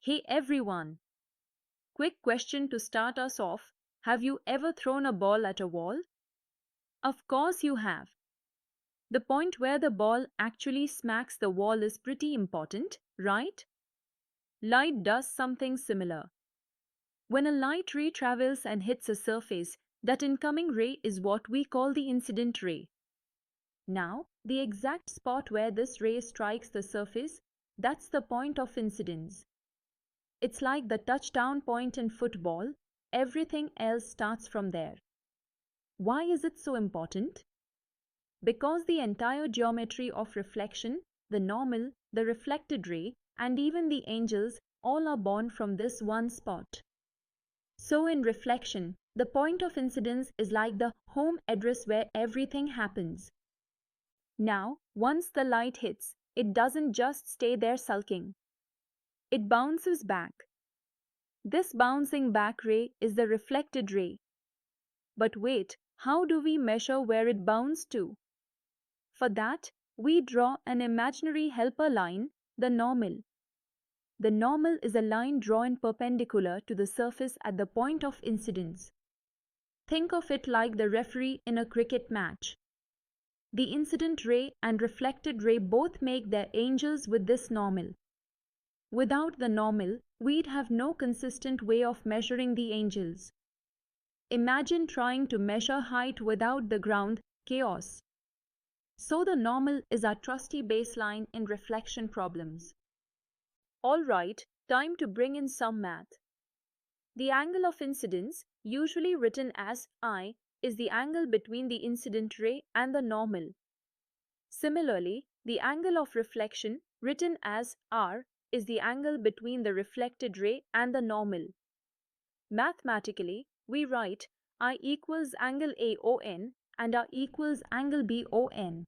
Hey everyone! Quick question to start us off. Have you ever thrown a ball at a wall? Of course you have. The point where the ball actually smacks the wall is pretty important, right? Light does something similar. When a light ray travels and hits a surface, that incoming ray is what we call the incident ray. Now, the exact spot where this ray strikes the surface, that's the point of incidence. It's like the touchdown point in football, everything else starts from there. Why is it so important? Because the entire geometry of reflection, the normal, the reflected ray, and even the angles all are born from this one spot. So in reflection, the point of incidence is like the home address where everything happens. Now, once the light hits, it doesn't just stay there sulking. It bounces back. This bouncing back ray is the reflected ray. But wait, how do we measure where it bounced to? For that, we draw an imaginary helper line, the normal. The normal is a line drawn perpendicular to the surface at the point of incidence. Think of it like the referee in a cricket match. The incident ray and reflected ray both make their angles with this normal. Without the normal, we'd have no consistent way of measuring the angles. Imagine trying to measure height without the ground, chaos. So the normal is our trusty baseline in reflection problems. Alright, time to bring in some math. The angle of incidence, usually written as I, is the angle between the incident ray and the normal. Similarly, the angle of reflection, written as R, is the angle between the reflected ray and the normal. Mathematically, we write I equals angle AON and R equals angle BON.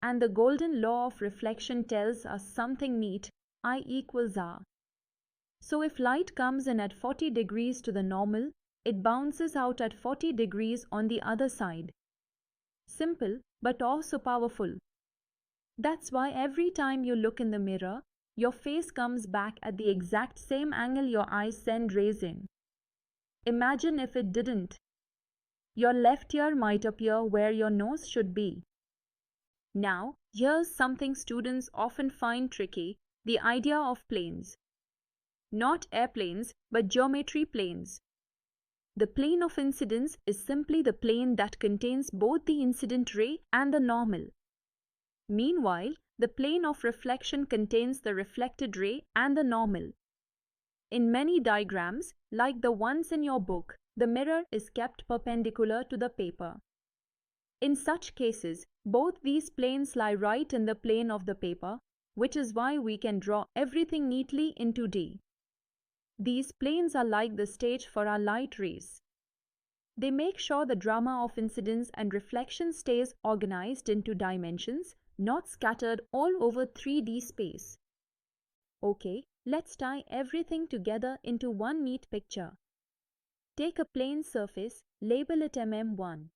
And the golden law of reflection tells us something neat, I equals R. So if light comes in at 40 degrees to the normal, it bounces out at 40 degrees on the other side. Simple, but also powerful. That's why every time you look in the mirror, your face comes back at the exact same angle your eyes send rays in. Imagine if it didn't. Your left ear might appear where your nose should be. Now, here's something students often find tricky, the idea of planes. Not airplanes, but geometry planes. The plane of incidence is simply the plane that contains both the incident ray and the normal. Meanwhile, the plane of reflection contains the reflected ray and the normal. In many diagrams, like the ones in your book, the mirror is kept perpendicular to the paper. In such cases, both these planes lie right in the plane of the paper, which is why we can draw everything neatly in 2D. These planes are like the stage for our light rays. They make sure the drama of incidence and reflection stays organized into dimensions, not scattered all over 3D space. Okay, let's tie everything together into one neat picture. Take a plane surface, label it mm1.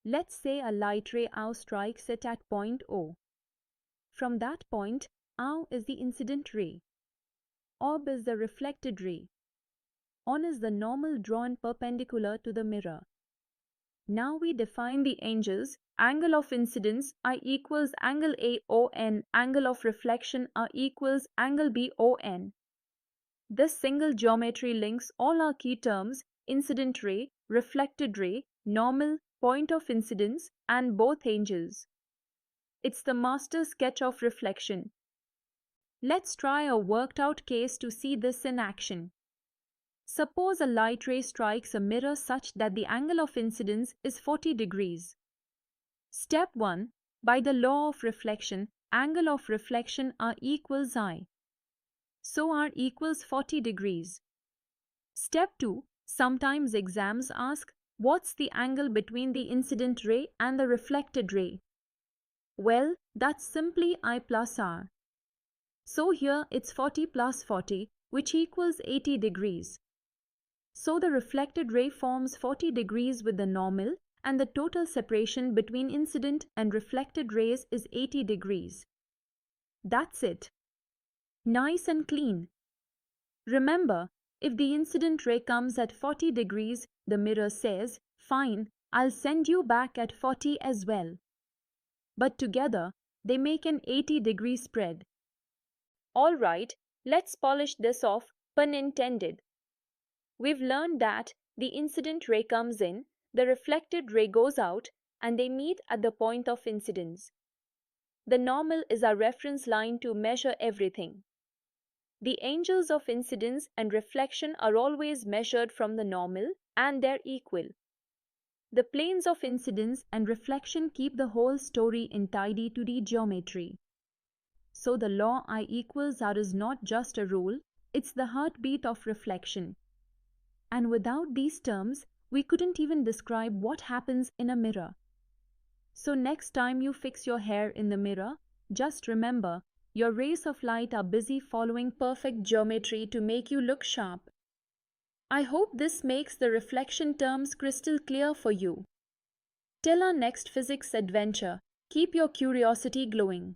Let's say a light ray OW strikes it at point O. From that point, OW is the incident ray. OB is the reflected ray. ON is the normal drawn perpendicular to the mirror. Now we define the angles, angle of incidence I equals angle AON, angle of reflection I equals angle BON. This single geometry links all our key terms, incident ray, reflected ray, normal, point of incidence, and both angles. It's the master sketch of reflection. Let's try a worked out case to see this in action. Suppose a light ray strikes a mirror such that the angle of incidence is 40 degrees. Step 1. By the law of reflection, angle of reflection R equals I. So R equals 40 degrees. Step 2. Sometimes exams ask, what's the angle between the incident ray and the reflected ray? Well, that's simply I plus R. So here it's 40 plus 40, which equals 80 degrees. So the reflected ray forms 40 degrees with the normal, and the total separation between incident and reflected rays is 80 degrees. That's it. Nice and clean. Remember, if the incident ray comes at 40 degrees, the mirror says, "Fine, I'll send you back at 40 as well." But together, they make an 80-degree spread. Alright, let's polish this off, pun intended. We've learned that the incident ray comes in, the reflected ray goes out, and they meet at the point of incidence. The normal is our reference line to measure everything. The angles of incidence and reflection are always measured from the normal, and they're equal. The planes of incidence and reflection keep the whole story in tidy 2D geometry. So the law I equals R is not just a rule, it's the heartbeat of reflection. And without these terms, we couldn't even describe what happens in a mirror. So next time you fix your hair in the mirror, just remember, your rays of light are busy following perfect geometry to make you look sharp. I hope this makes the reflection terms crystal clear for you. Till our next physics adventure, keep your curiosity glowing.